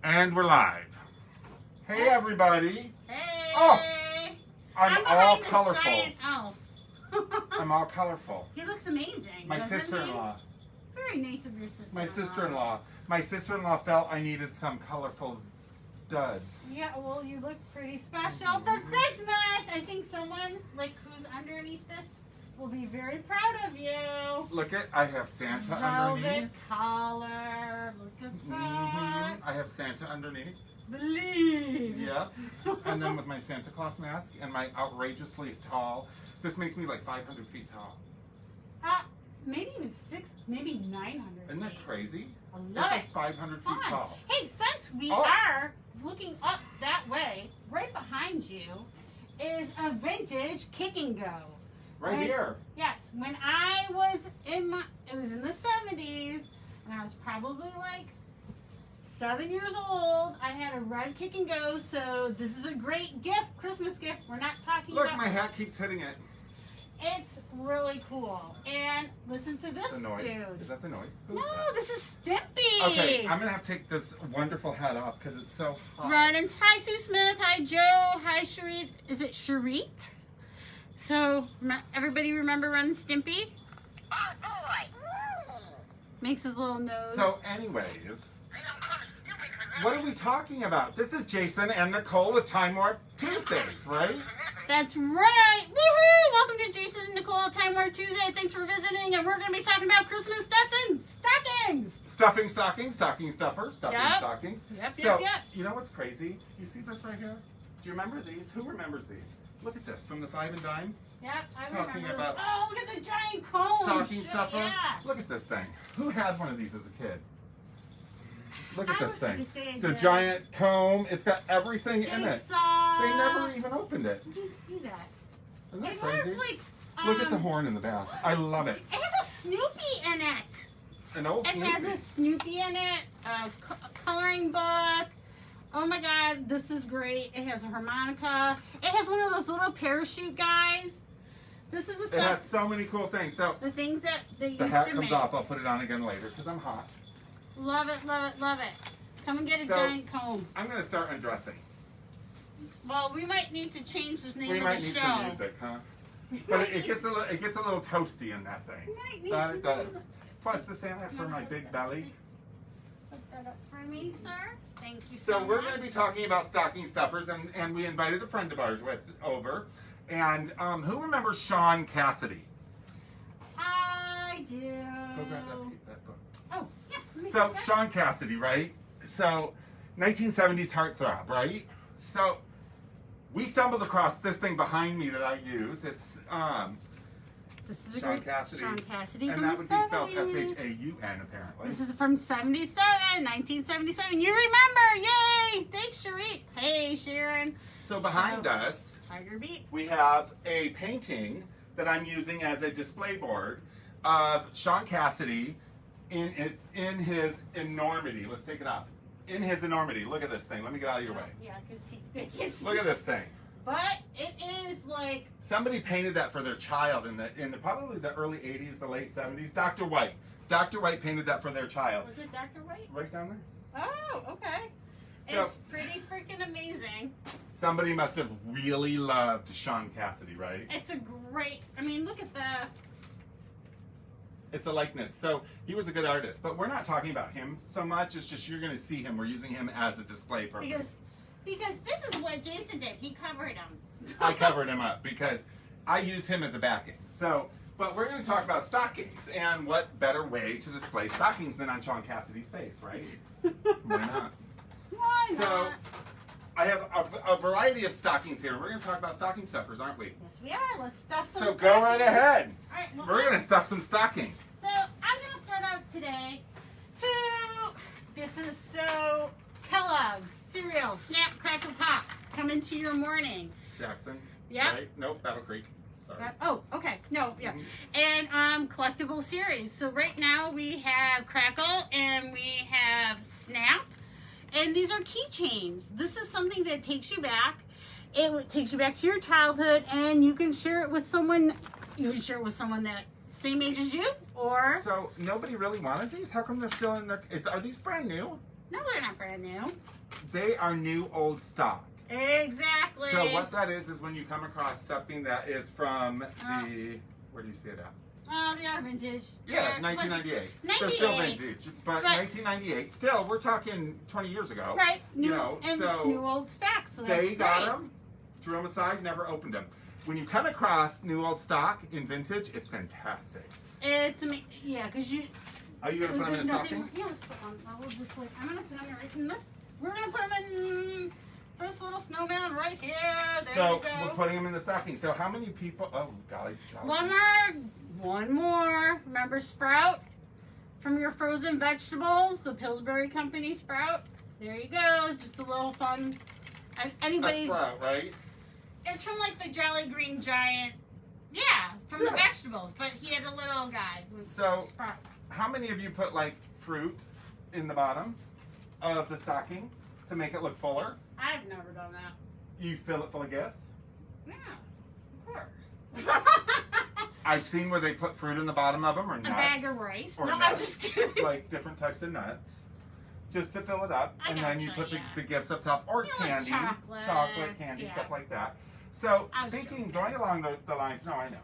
And we're live. Hey, everybody. Hey! Oh, I'm all behind this colorful. giant elf. I'm all colorful. He looks amazing. My doesn't sister-in-law. he? Very nice of your sister. My sister-in-law. My sister-in-law felt I needed some colorful duds. Yeah, well, you look pretty special for Christmas. I think someone, like, who's underneath this will be very proud of you. Look at, I have Santa Velvet underneath. collar. Look at that. I have Santa underneath. Believe. Yep. And then with my Santa Claus mask and my outrageously tall, this makes me like 500 feet tall. Maybe even maybe 900. Isn't that crazy? I It's love like it. 500 feet Fun. tall. Hey, since we Oh. are looking up that way, right behind you is a vintage kick and go. Right here. Yes, when I was it was in the 70s, and I was probably like 7 years old. I had a red kick and go, so this is a great gift, Christmas gift. We're not talking Look, about. my hat keeps hitting it. It's really cool. And listen to this The noise. dude. Is that the noise? Who No, is that? this is Stimpy. Okay, I'm gonna have to take this wonderful hat off because it's so hot. Ron, hi Sue Smith, hi Joe, hi Sharit. Is it Sharit? So everybody remember Ron and Stimpy? Oh boy! Makes his little nose. So, anyways, what are we talking about? This is Jason and Nicole with Time Warp Tuesdays, right? That's right. Woohoo! Welcome to Jason and Nicole Time Warp Tuesday. Thanks for visiting, and we're going to be talking about Christmas stuff and stockings. Stuffing stockings, stocking stuffer, stuffing Yep. stockings. Yep, So, yep. you know what's crazy? You see this right here? Do you remember these? Who remembers these? Look at this from the 5 and dime. Yep, I Talking remember. about Oh, look at the giant cone. Stocking Shit, stuffer. Yeah. Look at this thing. Who had one of these as a kid? Look at I this was gonna thing. say I The did. giant comb. It's got everything in it. Jigsaw. They never even opened it. Let me see that. Isn't that It crazy? has like. Look at the horn in the back. I love it. It has a Snoopy in it. An old It Snoopy. has a Snoopy in it, a coloring book. Oh my God, this is great. It has a harmonica. It has one of those little parachute guys. This is the It stuff, has so many cool things. So the things that they the used hat to comes make. off. I'll put it on again later because I'm hot. Love it, love it, love it. Come and get a So- giant comb. I'm going to start undressing. Well, we might need to change the name We of might the need show. some music, huh? But it gets a little toasty in that thing. We might need That some it does. music. Plus the Santa for my big belly. Put that up for me, sir. Thank you So so we're much. going to be talking about stocking stuffers, and we invited a friend of ours over. And who remembers Sean Cassidy? I do. Go grab that book. Oh, yeah. let me So get that. Sean Cassidy, right? So 1970s heartthrob, right? So we stumbled across this thing behind me that I use. It's This is a Sean great Cassidy. Sean Cassidy and from that the would be spelled 70s. S-H-A-U-N apparently. This is from 1977. You remember? Yay! Thanks, Sharit. Hey, Sharon. So behind us, Tiger Beat. we have a painting that I'm using as a display board of Sean Cassidy. It's in his enormity. Let's take it off. In his enormity. Look at this thing. Let me get out of your way. Yeah, because Look at this thing. But it is like Somebody painted that for their child in the probably the early 80s, the late 70s. Dr. White. Dr. White painted that for their child. was it Dr. White? Right down there. Oh, okay. So- It's pretty freaking amazing. Somebody must have really loved Sean Cassidy, right? It's a great. I mean, look at the. It's a likeness. So he was a good artist, but we're not talking about him so much. It's just you're going to see him. We're using him as a display purpose. Because this is what Jason did. He covered him. I covered him up because I use him as a backing. So, but we're going to talk about stockings, and what better way to display stockings than on Sean Cassidy's face, right? Why not? Why So, not? I have a variety of stockings here. We're going to talk about stocking stuffers, aren't we? Yes, we are. Let's stuff some. So go right stockings. ahead. All right. Well, We're going to stuff some stockings. So I'm gonna start out today. This is so Kellogg's cereal, Snap, Crackle, Pop, coming to your morning. Jackson. Yeah. Right? Nope, Battle Creek. Sorry. Oh, okay. No, yeah. Mhm. And collectible series. So right now we have Crackle and we have Snap, and these are keychains. This is something that takes you back. Takes you back to your childhood, and you can share it with someone. You can share it with someone that same age as you, or So nobody really wanted these? How come they're still in their? Are these brand new? No, they're not brand new. They are new old stock. Exactly. So what that is when you come across something that is from the, where do you see it at? Oh, they are vintage. Yeah, They're- 1998. but- They're still 98. vintage, but Right. 1998. Still, we're talking 20 years ago. Right, new, You know, and so it's new old stock, so that's They got great. them, threw them aside, never opened them. When you come across new old stock in vintage, it's fantastic. It's yeah, because you. Are you gonna put them in a there's stocking? nothing- Yeah, let's put one. I will just like I'm gonna put them right in this. We're gonna put them in this little snowman right here. There So you go. we're putting them in the stocking. So how many people? Oh golly, jolly. One more. Remember Sprout from your frozen vegetables, the Pillsbury Company Sprout. There you go. Just a little fun. Anybody? A sprout, right? It's from like the Jolly Green Giant. Yeah, from the Yeah. vegetables, but he had a little guy with So- Sprout. How many of you put like fruit in the bottom of the stocking to make it look fuller? I've never done that. You fill it full of gifts. Yeah, of course. I've seen where they put fruit in the bottom of them or A nuts. bag of rice. Or No, I'm nuts, just kidding. like different types of nuts, just to fill it up, I and then you gotcha, put yeah. the gifts up top, or Yeah, like candy, chocolates, chocolate, candy, yeah. stuff like that. So I was speaking, joking. going along the lines, no, I know,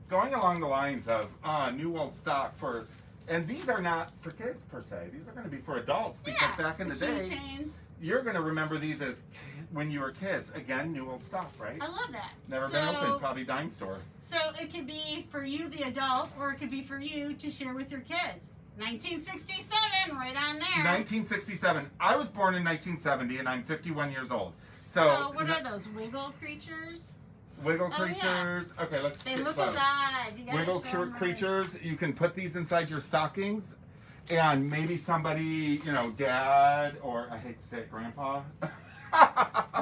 going along the lines of new old stock for, and these are not for kids per se. These are going to be for adults because Yeah, back in the day, keychains. you're going to remember these as when you were kids. Again, new old stock, right? I love that. Never so, been opened, probably dime store. So it could be for you, the adult, or it could be for you to share with your kids. 1967, right on there. 1967. I was born in 1970, and I'm 51 years old. So what are those wiggle creatures? Wiggle Oh, yeah. creatures. Okay, let's They get look close. alive. You gotta Wiggle show 'em right. creatures. You can put these inside your stockings, and maybe somebody, you know, dad or I hate to say it, grandpa.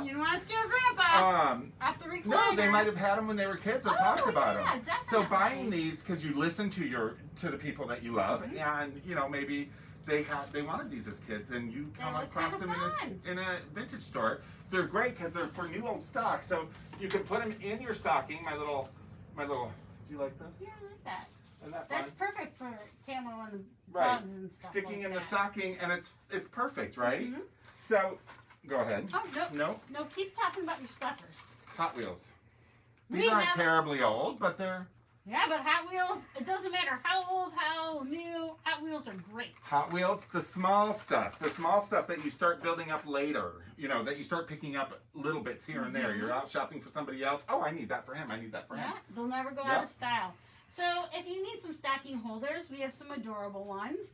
You don't want to scare Grandpa off the recliner. No, they might have had them when they were kids or Oh, talked about yeah, them. definitely. So buying these because you listen to the people that you love, and you know maybe they wanted these as kids, and you They come look across them kinda fun. in a vintage store. They're great because they're for new old stock. So you can put them in your stocking. My little. Do you like this? Yeah, I like that. Isn't that That's fun? perfect for camo and Right. bugs and stuff. Sticking like in the that. stocking, and it's perfect, right? Mhm. So go ahead. Oh, no. No, No, keep talking about your stuffers. Hot Wheels. We These aren't have- terribly old, but they're Yeah, but Hot Wheels, it doesn't matter how old, how new, Hot Wheels are great. Hot Wheels, the small stuff that you start building up later, you know, that you start picking up little bits here and there. You're out shopping for somebody else. Oh, I need that for him. I need that for him. Yeah, they'll never go Yep. out of style. So if you need some stocking holders, we have some adorable ones.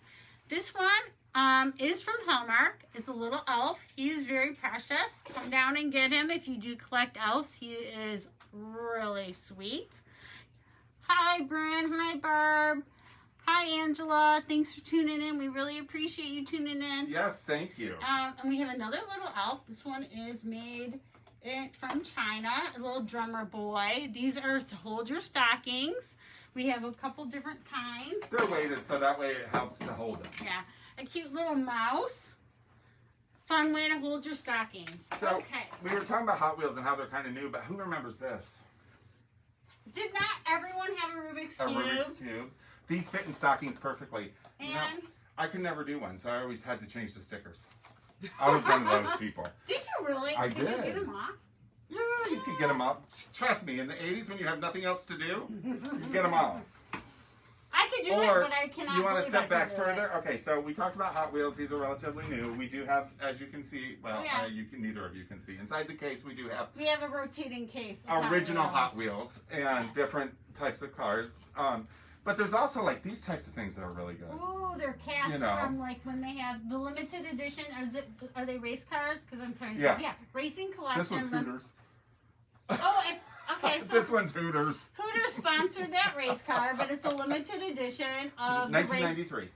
This one is from Hallmark. It's a little elf. He is very precious. Come down and get him if you do collect elves. He is really sweet. Hi, Bryn. Hi, Barb. Hi, Angela. Thanks for tuning in. We really appreciate you tuning in. Yes, thank you. And we have another little elf. This one is made from China, a little drummer boy. These are to hold your stockings. We have a couple different kinds. They're weighted so that way it helps to hold them. Yeah, a cute little mouse. Fun way to hold your stockings. So Okay. we were talking about Hot Wheels and how they're kind of new, but who remembers this? Did not everyone have a Rubik's A Cube? Rubik's Cube. These fit in stockings perfectly. You know, And I could never do one, so I always had to change the stickers. I was one of those people. did you really? I Could you did. get them off? Yeah, you could get them up. Trust me, in the 80s when you have nothing else to do, you can get them off. I could do Or it, but I cannot. you want to believe step I back could do further? it. Okay, so we talked about Hot Wheels. These are relatively new. We do have, as you can see, well, Oh, yeah. neither of you can see. Inside the case, we do have We have a rotating case. Of original Hot Hot Wheels. Wheels and Yes. different types of cars. But there's also like these types of things that are really good. Ooh, they're cast You know. from like when they have the limited edition. Are they race cars? Because I'm trying to Yeah. say, yeah, racing collection. This one's Hooters. Oh, it's okay. So This one's Hooters. Hooters sponsored that race car, but it's a limited edition of 1993.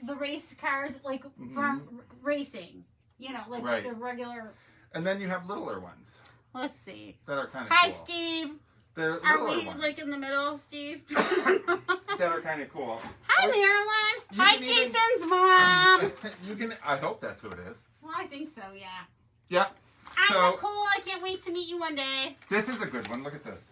the race cars, like from racing. You know, like Right. the regular. And then you have littler ones Let's see. that are kind of Hi, cool. Steve. They're Are littler we ones like in the middle, Steve? that are kind of cool. Hi, Or- Marilyn. You Hi, can even- Jason's mom. You can. I hope that's who it is. Well, I think so. Yeah. Yep. I'm So- Nicole. I can't wait to meet you one day. This is a good one. Look at this.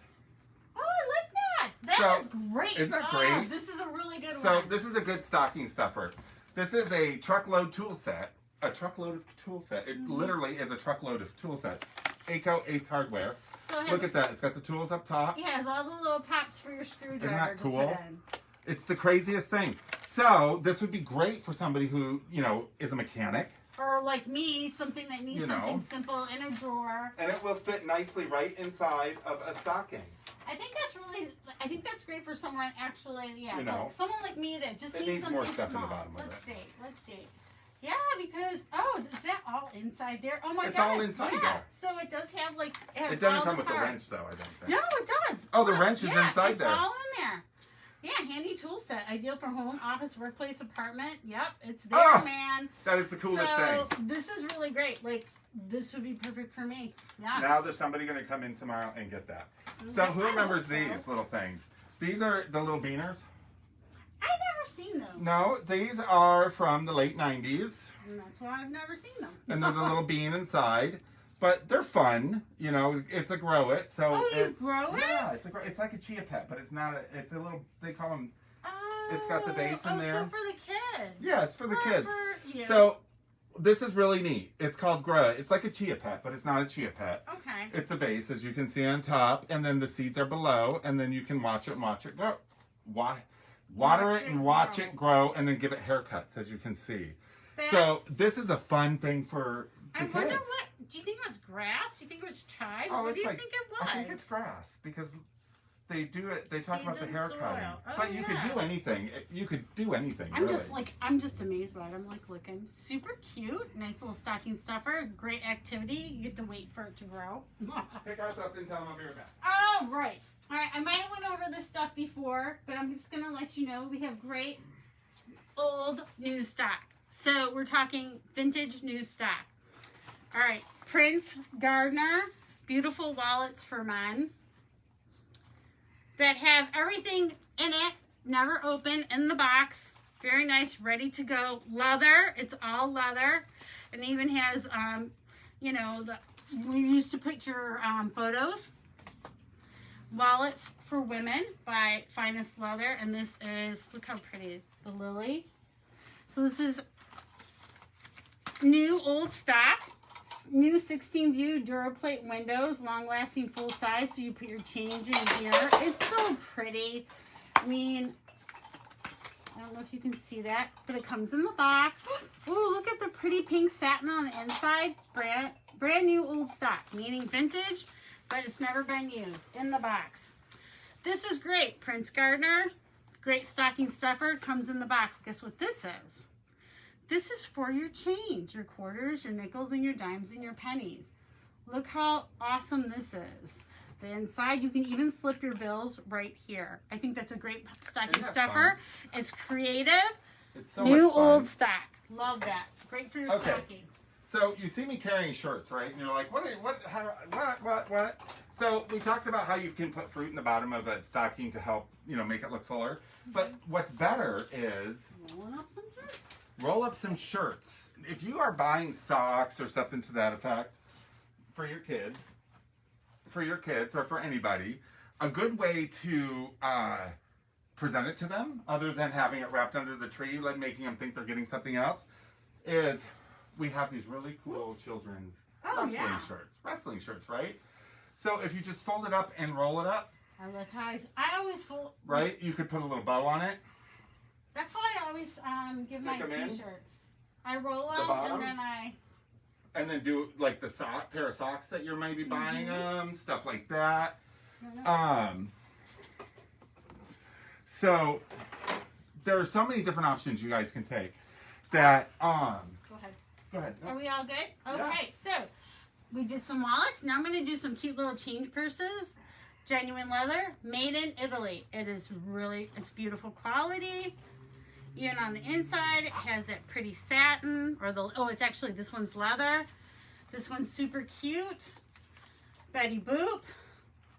Oh, I like that. That So, is great. isn't that Oh, great? this is a really good So one. this is a good stocking stuffer. This is a truckload tool set a truckload of tool set. It literally is a truckload of tool sets. Ace Hardware. So it has, Look at that. It's got the tools up top. it has all the little tops for your screwdriver that to cool? put in. It's the craziest thing. So this would be great for somebody who, is a mechanic. Or like me, something that needs something simple in a drawer. And it will fit nicely right inside of a stocking. I think that's great for someone actually, You know. like someone like me that just It needs needs something more stuff small. in the bottom of Let's see. Yeah, because, is that all inside there? Oh my God. It's all inside there. So it does have like, It doesn't all come the with the parts. wrench though, I don't think. No, it does. Oh, the wrench is inside it's there. all in there. Yeah, handy tool set. Ideal for home, office, workplace, apartment. Yep, it's there, Oh, man. That is the coolest so, thing. this is really great. Like, this would be perfect for me. Yeah. Now there's somebody going to come in tomorrow and get that. So Okay, who I remembers hope so. these little things? These are the little beaners. I've never seen them. No, these are from the late 90s. And that's why I've never seen them. And there's a little bean inside. But they're fun. It's a grow it. So Oh, you it's, grow it? Yeah, it's like a chia pet, but it's not it's a little, they call them, it's got the base in there. so for the kids. Yeah, it's for the kids. For you. So this is really neat. It's called grow it. It's like a chia pet, but it's not a chia pet. Okay. It's a base, as you can see on top, and then the seeds are below, and then you can watch it grow. Why? Water it and watch it grow, and then give it haircuts, as you can see. So this is a fun thing for the I kids. wonder what, do you think it was grass? Do you think it was chives? Oh, What it's do you like, think it was? I think it's grass, because they do it, they talk Seeds about the and hair soil. cutting. Oh, But you could do anything. You could do anything, I'm really. I'm just amazed by it. I'm like looking. Super cute. Nice little stocking stuffer. Great activity. You get to wait for it to grow. Pick us up and tell them I'll be right back. Oh, right. All right. I might have went over this stuff before, but I'm just going to let you know we have great old new stock. So we're talking vintage new stock. All right. Prince Gardner. Beautiful wallets for men that have everything in it, never open, in the box. Very nice, ready to go. Leather, it's all leather. And even has, we used to put your photos. Wallets for women by Finest Leather. And this is, look how pretty, the lily. So this is new old stock. New 16 view DuraPlate windows, long lasting full size, so you put your change in here. It's so pretty. I mean, I don't know if you can see that, but it comes in the box. Oh, look at the pretty pink satin on the inside. It's brand new old stock, meaning vintage, but it's never been used. In the box. This is great. Prince Gardner, great stocking stuffer, comes in the box. Guess what this is? This is for your change, your quarters, your nickels, and your dimes, and your pennies. Look how awesome this is. The inside, you can even slip your bills right here. I think that's a great stocking stuffer. Fun? It's creative. It's so new much fun. old stock. Love that. Great for your stocking. So you see me carrying shirts, right? And you're like, what? So we talked about how you can put fruit in the bottom of a stocking to help, make it look fuller. But what's better is rolling up some shirts. Roll up some shirts. If you are buying socks or something to that effect for your kids or for anybody, a good way to present it to them, other than having it wrapped under the tree, like making them think they're getting something else, is we have these really cool children's wrestling shirts, right? So if you just fold it up and roll it up, I always fold. Right? You could put a little bow on it. That's why I always give my t-shirts. I roll them and then do like the pair of socks that you're maybe buying them, stuff like that. So there are so many different options you guys can take. That Go ahead. Are we all good? Okay, so we did some wallets. Now I'm going to do some cute little change purses. Genuine leather, made in Italy. It's beautiful quality. Even on the inside, it has that pretty satin, it's actually, this one's leather. This one's super cute. Betty Boop.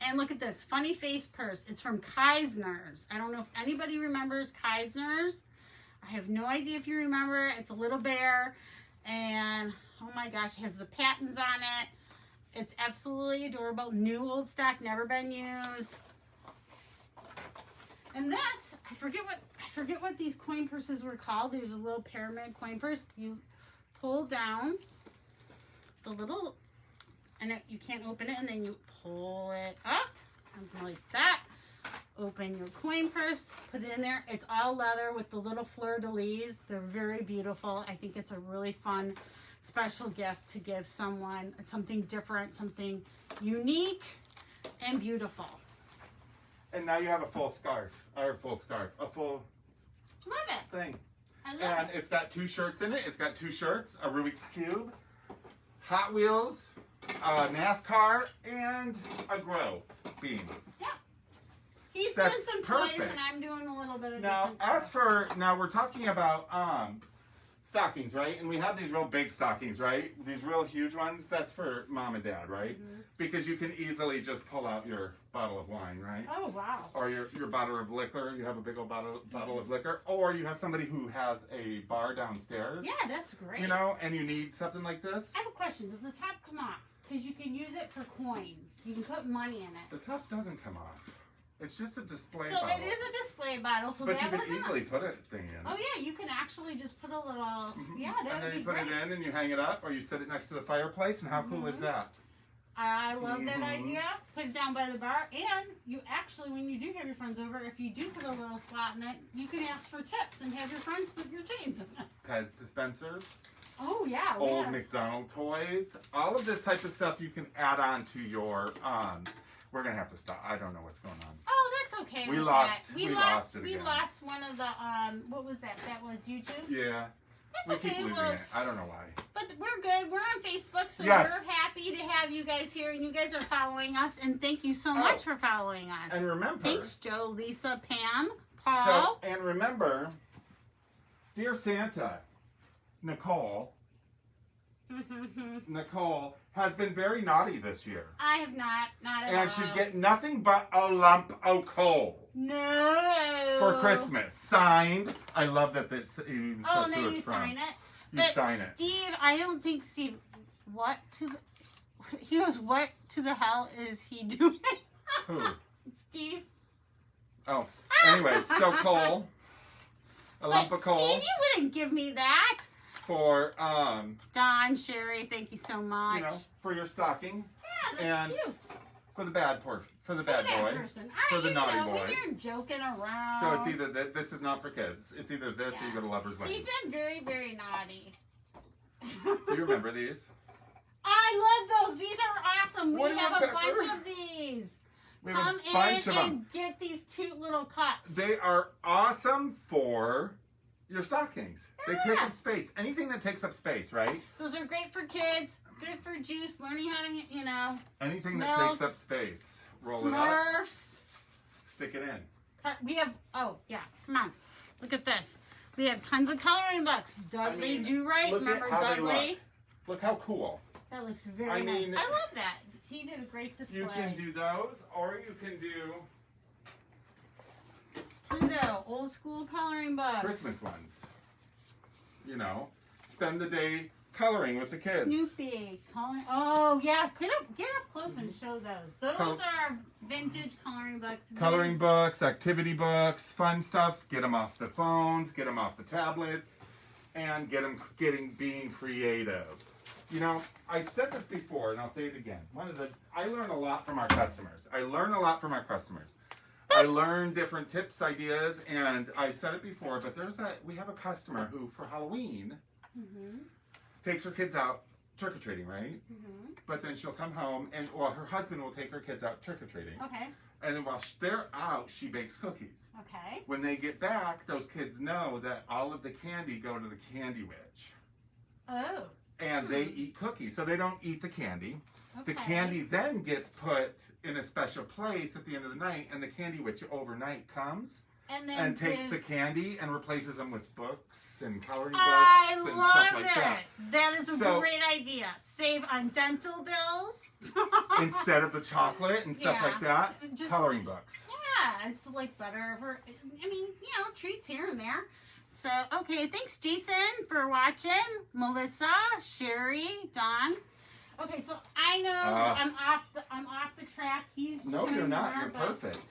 And look at this, funny face purse. It's from Keisner's. I don't know if anybody remembers Keisner's. I have no idea if you remember it. It's a little bear. And, oh my gosh, it has the patents on it. It's absolutely adorable. New old stock, never been used. And this, I forget what these coin purses were called. There's a little pyramid coin purse. You pull down the little, and you can't open it, and then you pull it up, like that. Open your coin purse, put it in there. It's all leather with the little fleur-de-lis. They're very beautiful. I think it's a really fun, special gift to give someone. It's something different, something unique and beautiful. And now you have a full scarf, a full Love it. thing. I love And it. it's got 2 shirts in it. It's got 2 shirts, a Rubik's Cube, Hot Wheels, a NASCAR, and a grow beam. Yeah. He's That's doing some perfect. toys, and I'm doing a little bit of Now, different stuff. we're talking about stockings, right? And we have these real big stockings, right? These real huge ones. That's for mom and dad, right? Mm-hmm. Because you can easily just pull out your bottle of wine, right? Oh, wow. Or your bottle of liquor. You have a big old bottle of liquor. Or you have somebody who has a bar downstairs. Yeah, that's great. You know, and you need something like this. I have a question. Does the top come off? Because you can use it for coins. You can put money in it. The top doesn't come off. It's just a display So bottle. it is a display bottle. So But that you can wasn't easily put a thing in. Oh yeah, you can actually just put a little. Mhm. Yeah, that And would then be you put great. it in and you hang it up, or you set it next to the fireplace. And how cool is Mhm. that? I love that Mhm. idea. Put it down by the bar, and you actually, when you do have your friends over, if you do put a little slot in it, you can ask for tips and have your friends put your change in it. Pez dispensers, Oh yeah, old yeah. McDonald toys, all of this type of stuff you can add on to your. We're gonna have to stop. I don't know what's going on. Oh, that's okay. We with lost- that. we lost it We again. lost one of the What was that? That was YouTube. Yeah, That's we okay. keep losing Well, it. I don't know why. but we're good. We're on Facebook, so Yes. we're happy to have you guys here, and you guys are following us. And thank you so much for following us. And remember. Thanks, Joe, Lisa, Pam, So Paul. and remember, dear Santa, Nicole has been very naughty this year. I have not at all. And should get nothing but a lump of coal No. for Christmas. Signed. I love that this even Oh, says and who then it's you from. sign it. You But sign it. Steve, I don't think Steve. What to the? He goes. What to the hell is he doing? Who? Steve. Oh. Anyways, so coal. A lump But of coal Steve, you wouldn't give me that. for Don, Sherry, thank you so much. you know, for your stocking. Yeah, that's and cute. For the bad boy. For the bad person. For the naughty When boy. you're joking around. So it's either that this is not for kids. It's either this or you go to Lover's Lane. He's been very, very naughty. Do you remember these? I love those. These are awesome. What We about have a Pepper? bunch of these. We have Come a bunch in of them. and get these cute little cups. They are awesome for your stockings. They take Yeah. up space. Anything that takes up space, right? Those are great for kids. Good for juice. Learning how to, Anything that Milk. takes up space. Roll it up, Smurfs. stick it in. We have, oh, yeah. Come on. Look at this. We have tons of coloring books. Dudley Do Right. look at Remember how they Dudley? Look how cool. That looks very I nice. mean, I love that. He did a great display. You can do those, or you can do Pluto, old school coloring books. Christmas ones. You know, spend the day coloring with the kids. Snoopy. Oh, yeah. Get up close and show those. Those Col- are vintage coloring books. Coloring books, activity books, fun stuff. Get them off the phones, get them off the tablets, and being creative. You know, I've said this before, and I'll say it again. I learn a lot from our customers. I learn different tips, ideas, and I've said it before, but we have a customer who, for Halloween, takes her kids out trick-or-treating, right? But then she'll come home, and her husband will take her kids out trick-or-treating. Okay. And then while they're out, she bakes cookies. Okay. When they get back, those kids know that all of the candy go to the candy witch. Oh. And they eat cookies, so they don't eat the candy. Okay. The candy then gets put in a special place at the end of the night, and the candy witch overnight comes And then and takes the gives- candy and replaces them with books and coloring books I and love stuff like it. that. That is a So- great idea. Save on dental bills. Instead of the chocolate and stuff Yeah. like that, Just- coloring books. Yeah, it's like better for, treats here and there. So, okay, thanks, Jason, for watching. Melissa, Sherry, Don. Okay, so I know I'm off the track. He's No, showing you're not. more, You're but, perfect.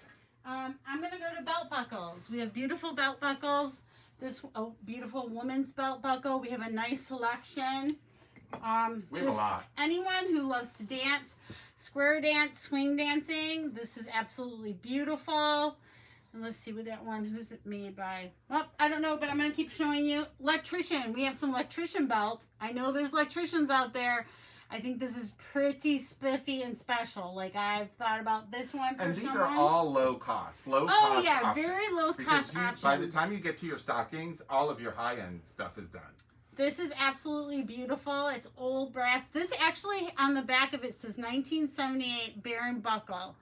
I'm gonna go to belt buckles. We have beautiful belt buckles. This beautiful woman's belt buckle. We have a nice selection. We have a lot. Anyone who loves to dance, square dance, swing dancing, this is absolutely beautiful. And let's see what that one, who's it made by? Well, I don't know, but I'm going to keep showing you. Electrician. We have some electrician belts. I know there's electricians out there. I think this is pretty spiffy and special. Like, I've thought about this one for And these someone. are all low cost. Oh, yeah, options. very low cost options. By the time you get to your stockings, all of your high-end stuff is done. This is absolutely beautiful. It's old brass. This actually, on the back of it, says 1978 Baron Buckle.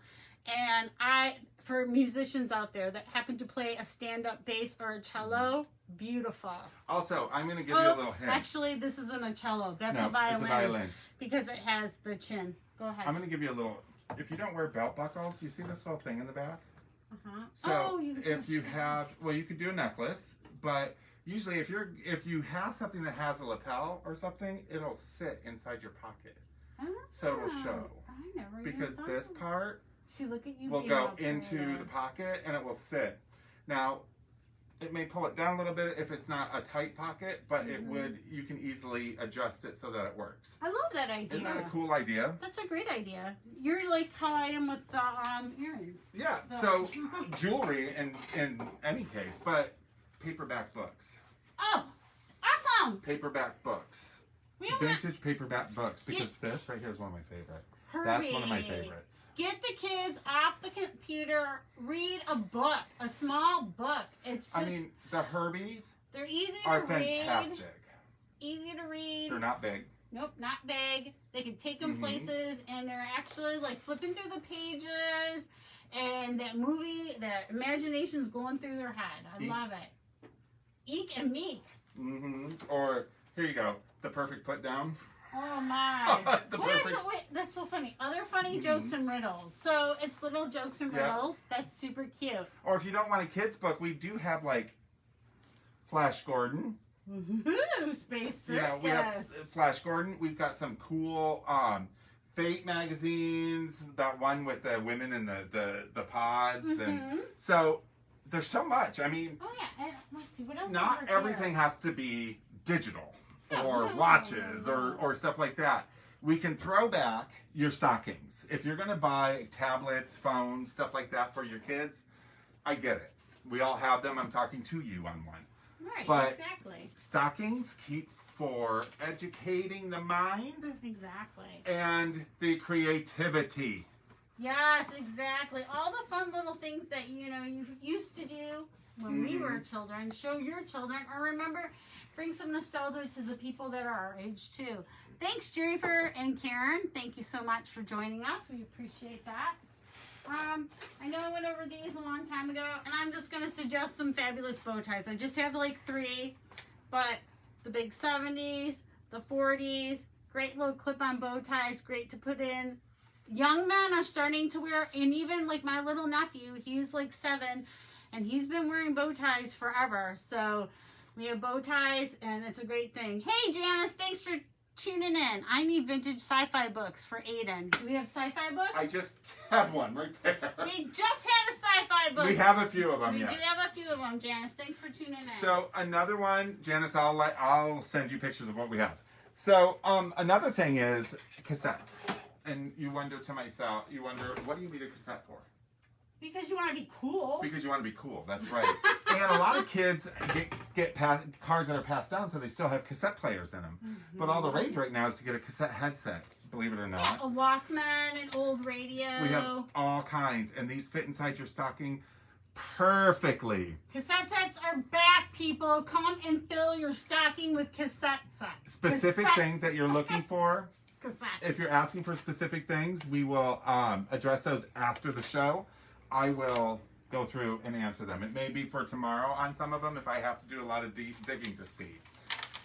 And for musicians out there that happen to play a stand-up bass or a cello, beautiful. Also, I'm going to give you a little hint. Actually, this isn't a cello. That's a It's violin. a violin. Because it has the chin. Go ahead. I'm going to give you a little... If you don't wear belt buckles, you see this little thing in the back? Uh-huh. So you if you have... Well, you could do a necklace, but usually if you have something that has a lapel or something, it'll sit inside your pocket. So it'll show. I never Because even this thought. part See, look at you will being go all into creative. the pocket and it will sit. Now, it may pull it down a little bit if it's not a tight pocket, but it would, you can easily adjust it so that it works. I love that idea. Isn't that a cool idea? That's a great idea. You're like how I am with the earrings. Yeah, so jewelry in any case, but paperback books. Oh, awesome! Paperback books. We have that. Vintage paperback books, because this right here is one of my favorite. That's one of my favorites. Get the kids off the computer. Read a book, a small book. It's just, I mean, the Herbies they're easy are to read. fantastic. Easy to read. They're not big. Nope, not big. They can take them places, and they're actually like flipping through the pages, and that movie, the imagination's going through their head. I love it. Eek and meek. Or, here you go, The Perfect Put Down. Oh my! What is perfect- it? Wait, that's so funny. Other funny jokes and riddles. So it's little jokes and riddles. That's super cute. Or if you don't want a kid's book, we do have like Flash Gordon. Woohoo! Space Circus. You know, we have Flash Gordon. We've got some cool Fate magazines. That one with the women in the pods, and so there's so much. I mean, Oh yeah. And let's see what else. not is over everything here? has to be digital or no, watches no. or stuff like that. We can throw back your stockings. If you're going to buy tablets, phones, stuff like that for your kids, I get it. We all have them. I'm talking to you on one. Right. But exactly. stockings keep for educating the mind Exactly. and the creativity. Yes, exactly. All the fun little things that you used to do when we were children. Show your children, or remember, bring some nostalgia to the people that are our age too. Thanks, Jennifer and Karen. Thank you so much for joining us. We appreciate that. I know I went over these a long time ago, and I'm just going to suggest some fabulous bow ties. I just have like 3, but the big 70s, the 40s, great little clip-on bow ties, great to put in. Young men are starting to wear, and even like my little nephew, he's like 7, and he's been wearing bow ties forever. So we have bow ties, and it's a great thing. Hey, Janice, thanks for tuning in. I need vintage sci-fi books for Aiden. Do we have sci-fi books? I just have one right there. We just had a sci-fi book. We have a few of them, We yes. do have a few of them, Janice. Thanks for tuning in. So another one, Janice, I'll send you pictures of what we have. So another thing is cassettes. And you wonder, what do you need a cassette for? Because you want to be cool. Because you want to be cool, that's right. And a lot of kids get cars that are passed down, so they still have cassette players in them. But all the rage right now is to get a cassette headset, believe it or not. Yeah, a Walkman, an old radio. We have all kinds, and these fit inside your stocking perfectly. Cassette sets are back, people. Come and fill your stocking with cassette sets. Specific Cassette things that you're looking for. Cassettes. If you're asking for specific things, we will address those after the show. I will go through and answer them. It may be for tomorrow on some of them if I have to do a lot of deep digging to see.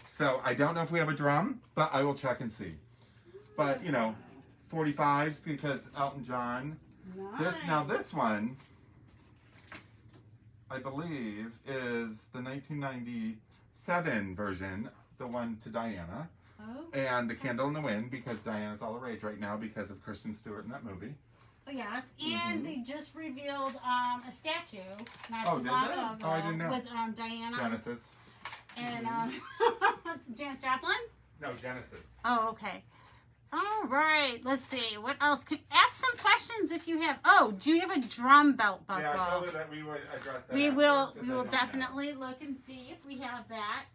So I don't know if we have a drum, but I will check and see. But 45s because Elton John. Nice. This one, I believe, is the 1997 version, the one to Diana. Oh. And The Candle in the Wind, because Diana's all the rage right now because of Kristen Stewart in that movie. Yes, and they just revealed a statue not Oh, too did long they? ago Oh, I didn't know. with Diana Genesis. and Janis Joplin. No, Genesis. Oh, okay. All right. Let's see. What else? Ask some questions if you have. Oh, do you have a drum belt buckle? Yeah, I told her that we would address that. We after, will. 'cause We I will don't know. definitely look and see if we have that.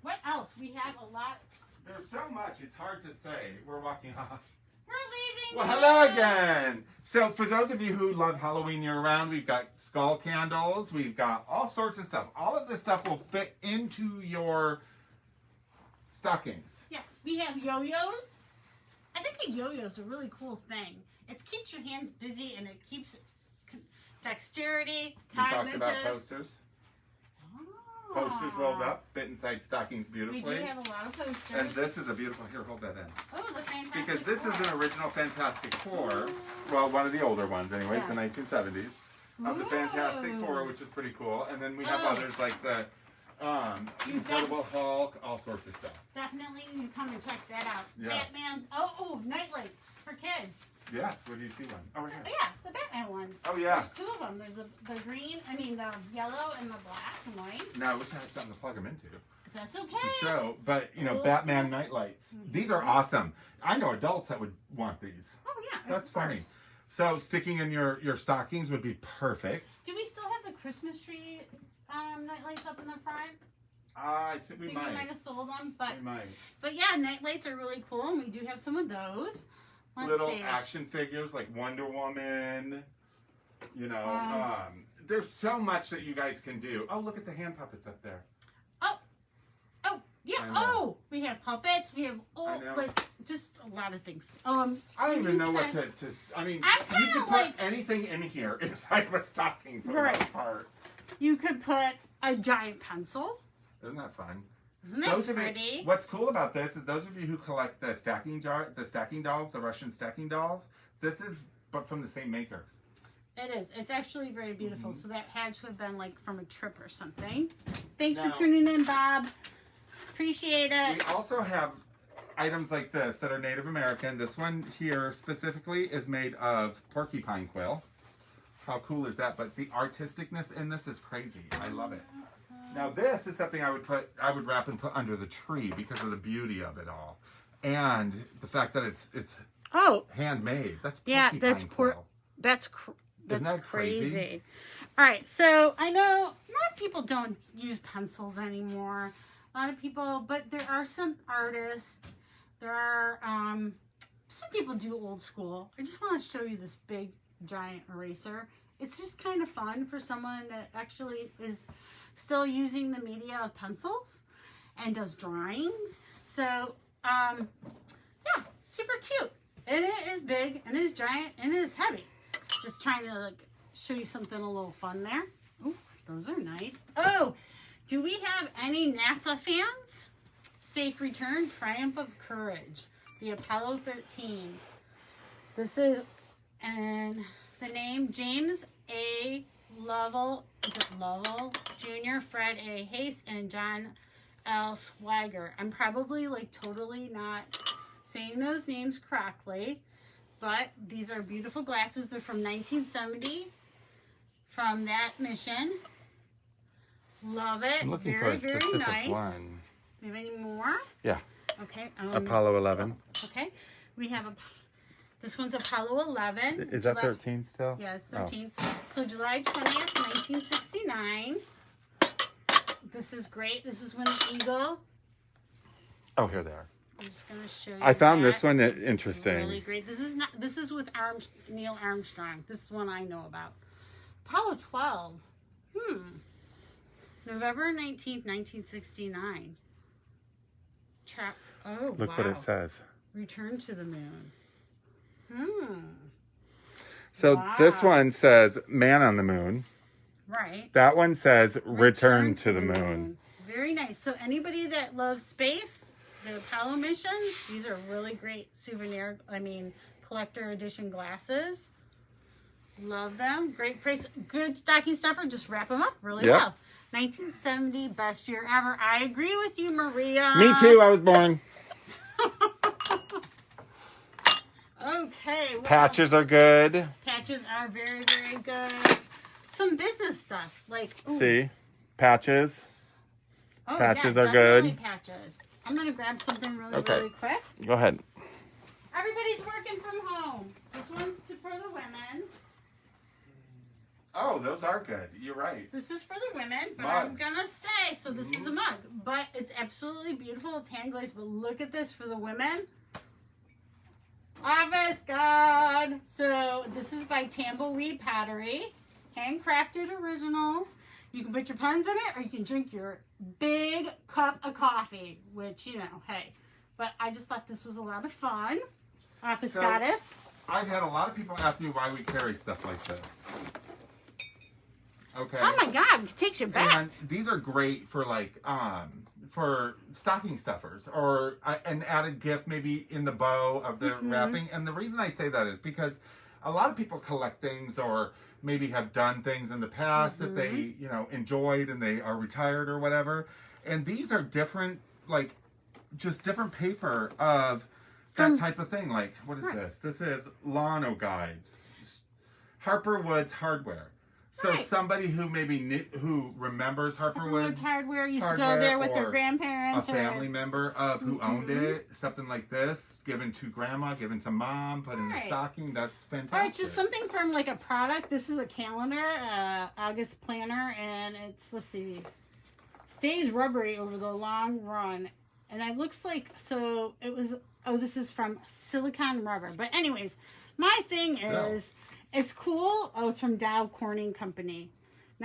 What else? We have a lot. There's so much, it's hard to say. We're walking off. We're leaving. Well, hello again. So for those of you who love Halloween year-round, we've got skull candles. We've got all sorts of stuff. All of this stuff will fit into your stockings. Yes, we have yo-yos. I think a yo-yo is a really cool thing. It keeps your hands busy and it keeps dexterity, We talked cognitive. about posters. Posters rolled up, fit inside stockings We beautifully. do have a lot of posters. And this is a beautiful, here, hold that in. Oh, the Fantastic Because this Four. is an original Fantastic Four. Well, one of the older ones anyways, the 1970s. Of the Fantastic Ooh. Four, which is pretty cool. And then we have Oh. others like the Incredible Hulk, all sorts of stuff. Definitely you can come and check that out. Yes. Batman. Oh, nightlights for kids. Yes, where do you see one? Oh, right Oh, here. yeah, the Batman ones. Oh, yeah. There's two of them. There's the green, the yellow and the black and white. No, I wish I had something to plug them into That's okay. to show. But, you know, Cool Batman stuff. nightlights. These are awesome. I know adults that would want these. Oh, yeah. That's of course. funny. So sticking in your stockings would be perfect. Do we still have the Christmas tree nightlights up in the front? I think we I think we might might. have sold them, but We might. yeah, nightlights are really cool, and we do have some of those. Let's Little see. action figures like Wonder Woman. You know, there's so much that you guys can do. Oh, look at the hand puppets up there. Oh, yeah. I know. Oh, we have puppets. We have I know. like just a lot of things. I don't even know what inside- to I mean, I'm you kinda can put like- anything in here inside of a stocking for Right. the most part. You could put a giant pencil. Isn't that fun? Isn't that pretty? You, what's cool about this is those of you who collect the stacking dolls, the Russian stacking dolls. This is but from the same maker. It is. It's actually very beautiful. Mm-hmm. So that had to have been like from a trip or something. Thanks Now- for tuning in, Bob. Appreciate We it. also have items like this that are Native American. This one here specifically is made of porcupine quill. How cool is that? But the artisticness in this is crazy. I love it. Now this is something I would wrap and put under the tree because of the beauty of it all, and the fact that it's Oh, handmade. That's yeah, porcupine that's quill. that's that crazy? crazy. All right, so I know a lot of people don't use pencils anymore. A lot of people, but there are some artists. There are some people do old school. I just want to show you this big giant eraser. It's just kind of fun for someone that actually is still using the media of pencils and does drawings. So yeah, super cute. And it is big and it is giant and it is heavy. Just trying to like show you something a little fun there. Oh, those are nice. Oh, do we have any NASA fans? Safe Return, Triumph of Courage, the Apollo 13. This is, and the name James A. Lovell, is it Lovell Jr., Fred A. Hayes, and John L. Swigert. I'm probably like totally not saying those names correctly, but these are beautiful glasses. They're from 1970, from that mission. Love it. I'm looking very, for a very specific nice. one. Do you have any more? Yeah. Okay. Apollo 11. Okay. We have this one's Apollo 11. Is that July- 13 still? Yeah, it's 13. So July 20th, 1969. This is great. This is when the Eagle. Oh, here they are. I'm just gonna show you. I found that. this one It's interesting. Really great. This is not. This is with Neil Armstrong. This is one I know about. Apollo 12. November 19th, 1969. Oh, Look wow. what it says. Return to the moon. So this Wow. one says Man on the Moon. Right. That one says Return to the Moon. Very nice. So anybody that loves space, the Apollo missions, these are really great souvenir, collector edition glasses. Love them. Great price. Good stocking stuffer. Just wrap them up really Yep. well. 1970, best year ever. I agree with you, Maria. Me too, I was born. Okay, what Patches are good. else? Patches are very, very good. Some business stuff like ooh. See? Patches. Oh, Patches yeah, are good. definitely patches. I'm gonna grab something really, Okay. really quick. Go ahead. Everybody's working from home. This one's for the women. Oh, those are good. You're right. This is for the women, but I'm Mugs. gonna say, so this is a mug, but it's absolutely beautiful. It's hand glazed, but look at this for the women. Avant-garde. So this is by Tumbleweed Pottery, handcrafted originals. You can put your puns in it, or you can drink your big cup of coffee, which, you know, hey. But I just thought this was a lot of fun. Office So- Goddess. I've had a lot of people ask me why we carry stuff like this. Okay. Oh my God, it takes you back. And these are great for like for stocking stuffers or an added gift maybe in the bow of the wrapping. And the reason I say that is because a lot of people collect things or maybe have done things in the past that they, you know, enjoyed and they are retired or whatever. And these are different, like just different paper of that type of thing. Like, what is this? This is Lano Guides. Harper Woods Hardware. So Right. somebody who maybe who remembers Harper Woods Hardware used to go Hardware there with or their a grandparents. family member of who owned it, something like this, given to grandma, given to mom, put in the Right. stocking. That's fantastic. Or it's just something from like a product. This is a calendar, August planner, and it's, let's see, stays rubbery over the long run. And it looks like, so it was, oh, this is from silicone rubber. But anyways, my thing is, it's cool. Oh, it's from Dow Corning Company,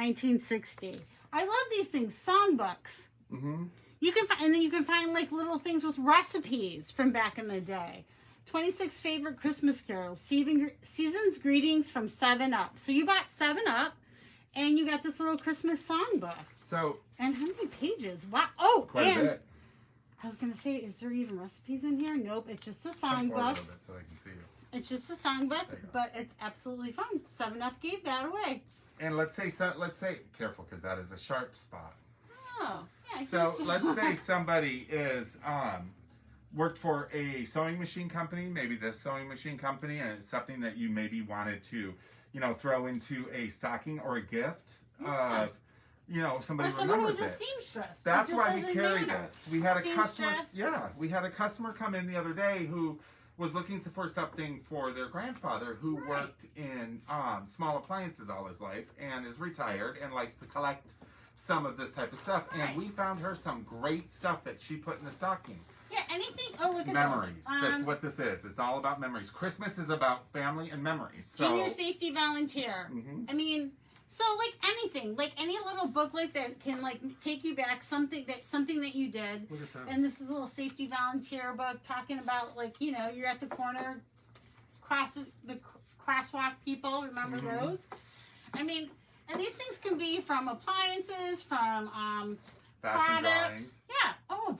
1960. I love these things, songbooks. Mm-hmm. You can find, and then you can find like little things with recipes from back in the day. 26 favorite Christmas carols, season's greetings from 7 Up. So you bought 7 Up, and you got this little Christmas songbook. So And how many pages? Wow! Oh, quite and a bit. I was gonna say, is there even recipes in here? Nope, it's just a Come forward a songbook. little bit so I can see you. It's just a songbook, There you go. but it's absolutely fun. 7 Up gave that away. And let's say careful because that is a sharp spot. Oh, yeah. So let's say somebody is worked for a sewing machine company, maybe this sewing machine company, and it's something that you maybe wanted to, you know, throw into a stocking or a gift Yeah. of, you know, somebody or someone remembers who's a it. seamstress. That's It just why we doesn't carry matter. this. We had a customer. Seamstress. Yeah, we had a customer come in the other day who was looking for something for their grandfather who Right. worked in small appliances all his life and is retired and likes to collect some of this type of stuff. Right. And we found her some great stuff that she put in the stocking. Yeah, anything. Oh, look at Memories. those. That's what this is. It's all about memories. Christmas is about family and memories. So, Junior safety volunteer. Mhm. I mean, so like anything, like any little book like that can like take you back something that you did. Look at that. And this is a little safety volunteer book talking about like, you know, you're at the corner, the crosswalk people. Remember those? I mean, and these things can be from appliances, from Fashion products. drawings. Yeah. Oh,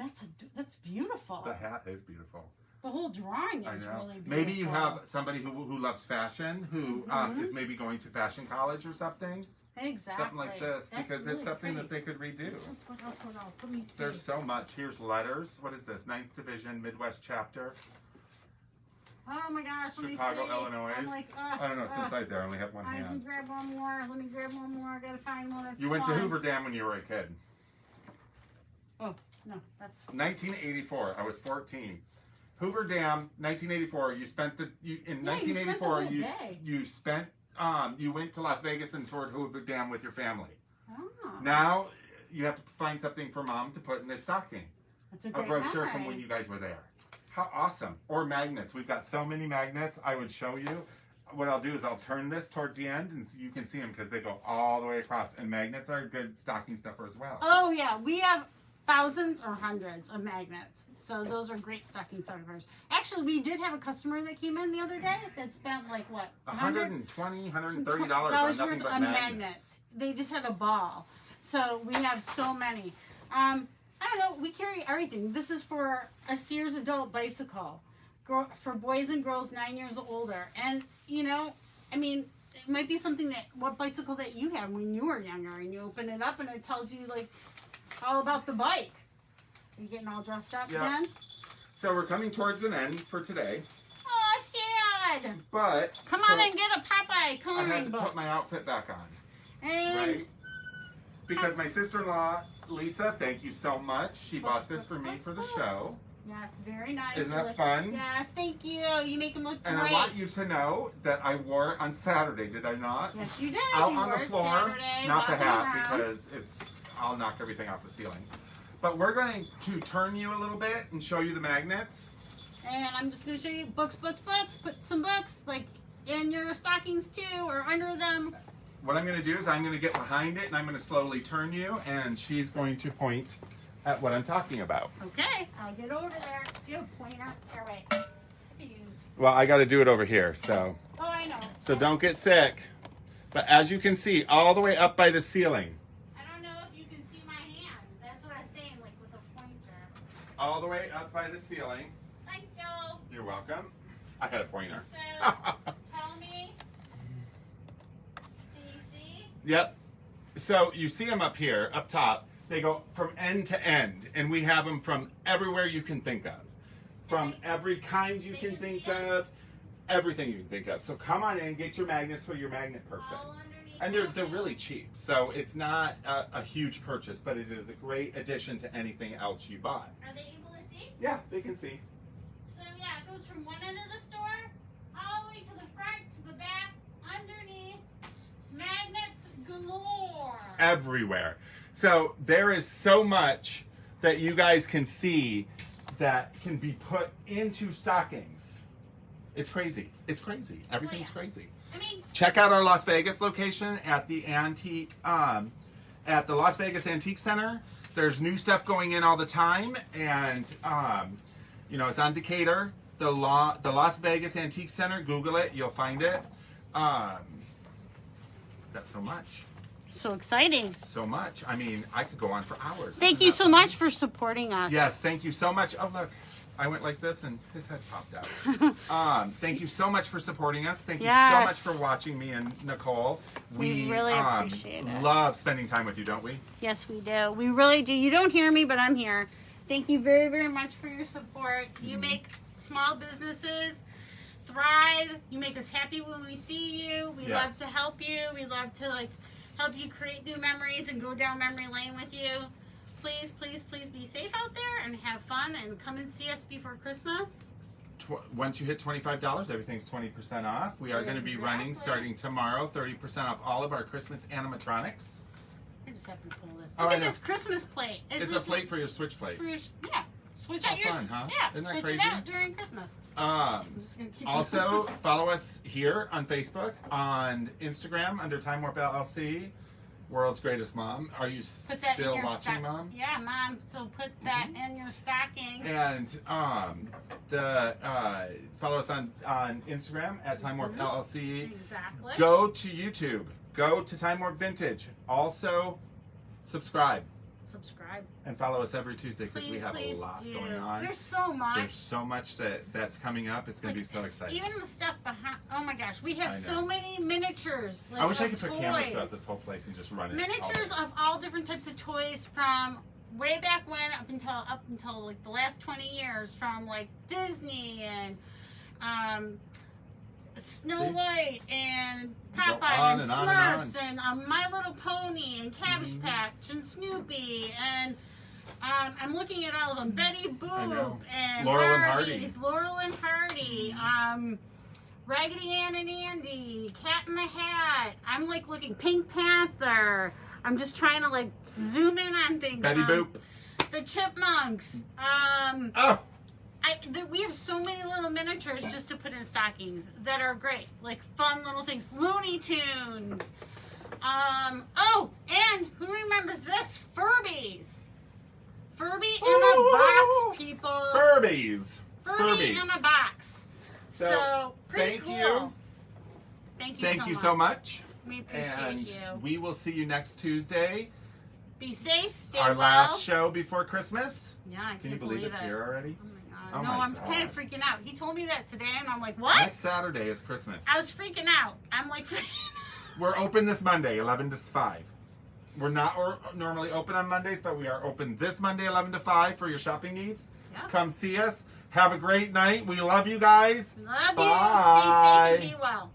that's beautiful. The hat is beautiful. The whole drawing I is know. really beautiful. Maybe you have somebody who loves fashion, who Mhm. is maybe going to fashion college or something. exactly Something like this, That's because really it's something pretty. that they could redo. What else? Let me see. There's so much. Here's letters. What is this? 9th Division Midwest Chapter. Oh my gosh, let Chicago, me see. Illinois. I'm like, I don't know. It's inside there. I only have one I can hand. grab one more. Let me grab one more. I gotta find one that's You went to fun. Hoover Dam when you were a kid. Oh, no, that's... 1984. I was 14. Hoover Dam, 1984. You spent in Yeah, you spent 1984. the whole day. You spent you went to Las Vegas and toured Hoover Dam with your family. Oh, Now you have to find something for mom to put in this stocking. that's a A great brochure from memory. when you guys were there. How awesome. Or magnets. We've got so many magnets. I would show you. What I'll do is I'll turn this towards the end and so you can see them because they go all the way across. And magnets are a good stocking stuffer as well. Oh, yeah. We have thousands or hundreds of magnets. So those are great stocking stuffers. Actually, we did have a customer that came in the other day that spent like, what? $120, $130 dollars on nothing worth but of magnets. They just had a ball. So we have so many. I don't know. We carry everything. This is for a Sears adult bicycle for boys and girls 9 years or older. And, you know, I mean, it might be something that, what bicycle that you had when you were younger, and you open it up and it tells you, like, all about the bike. Are you getting all dressed up Yeah. again? So we're coming towards an end for today. Oh, God. But Come on and get a Popeye I had coloring to book. put my outfit back on, And right? Because my sister-in-law, Lisa, thank you so much. She bought this for me for the show. yeah, it's very nice. Isn't that fun? Yes, thank you. You make them look And great. I want you to know that I wore it on Saturday, did I not? Yes, you did. Out you on wore the it floor, Saturday, not the walking hat, around. because I'll knock everything off the ceiling. But we're going to turn you a little bit and show you the magnets. And I'm just going to show you books. Put some books like in your stockings too, or under them. What I'm going to do is I'm going to get behind it and I'm going to slowly turn you, and she's going to point at what I'm talking about. Okay, I'll get over there. Do a pointer. All right. Well, I got to do it over here, so Oh, I know. don't get sick. But as you can see, all the way up by the ceiling, I don't know if you can see my hand. That's what I was saying, like with a pointer. all the way up by the ceiling. Thank you. You're welcome. I had a pointer. So, tell me. Can you see? Yep. So you see them up here, up top. They go from end to end, and we have them from everywhere you can think of. From every kind you can think of, everything you can think of. So come on in, get your magnets for your magnet person. All underneath. And they're really cheap, so it's not a huge purchase, but it is a great addition to anything else you buy. Are they able to see? Yeah, they can see. So yeah, it goes from one end of the store all the way to the front, to the back, underneath. Magnets galore. Everywhere. So there is so much that you guys can see that can be put into stockings. It's crazy. It's crazy. Everything's crazy. I mean, Check out our Las Vegas location at the Las Vegas Antique Center. There's new stuff going in all the time, and it's on Decatur. The Las Vegas Antique Center. Google it, you'll find it. That's so much. so exciting. So much. I mean, I could go on for hours. Thank Isn't you that so funny? much for supporting us. Yes, thank you so much. Oh, look. I went like this and his head popped out. Thank you so much for supporting us. Thank you so Yes. much for watching me and Nicole. We really appreciate it. Love spending time with you, don't we? Yes, we do. We really do. You don't hear me, but I'm here. Thank you very, very much for your support. You make small businesses thrive. You make us happy when we see you. We Yes. love to help you. We love to help you create new memories and go down memory lane with you. Please, please, please be safe out there and have fun and come and see us before Christmas. Once you hit $25, everything's 20% off. We are going to be running Exactly. starting tomorrow 30% off all of our Christmas animatronics. I just have to pull this. Oh, Look I at know. this Christmas plate. It's a this plate for your switch plate. for your, yeah. Switch How out your fun, huh? Yeah, Isn't that switch crazy? it out during Christmas. I'm just gonna keep Also, follow us here on Facebook, on Instagram under Time Warp LLC, World's Greatest Mom. Are you Put that still in your watching, Mom? Yeah, Mom. So put that in your stocking. And follow us on Instagram at Time Warp LLC. Exactly. Go to YouTube. Go to Time Warp Vintage. Also, subscribe Subscribe. and follow us every Tuesday because we Please, have a please lot do. going on. There's so much. There's so much that's coming up. It's going to be so exciting. Even the stuff behind. Oh my gosh, we I have know. so many miniatures. I wish I of could put toys. cameras throughout this whole place and just run it. all Miniatures day. of all different types of toys from way back when up until like the last 20 years, from like Disney and Snow See? White and Go Popeye on and and on Smurfs and and My Little Pony and Cabbage Mhm. Patch and Snoopy and I'm looking at all of them. Betty know. Boop and Laurel and Barbies, Laurel and Hardy, Raggedy Ann and Andy, Cat in the Hat. I'm like looking Pink Panther. I'm just trying to like zoom in on things. Betty Boop. The Chipmunks. Oh, We have so many little miniatures just to put in stockings that are great, like fun little things. Looney Tunes. Oh, and who remembers this? Furbies. Furby in a box, people. Furbies. Furby in a box. So pretty thank cool. you. Thank you so much. We appreciate And you. we will see you next Tuesday. Be safe. Stay Our well. last show before Christmas. Yeah, I Can you can't believe it's it. here already? Oh my god. Oh no, my I'm God. kind of freaking out. He told me that today, and I'm like, what? Next Saturday is Christmas. I was freaking out. I'm like, We're open this Monday, 11 to 5. We're not normally open on Mondays, but we are open this Monday, 11 to 5 for your shopping needs. Yeah. Come see us. Have a great night. We love you guys. Love Bye. you. Stay safe and be well.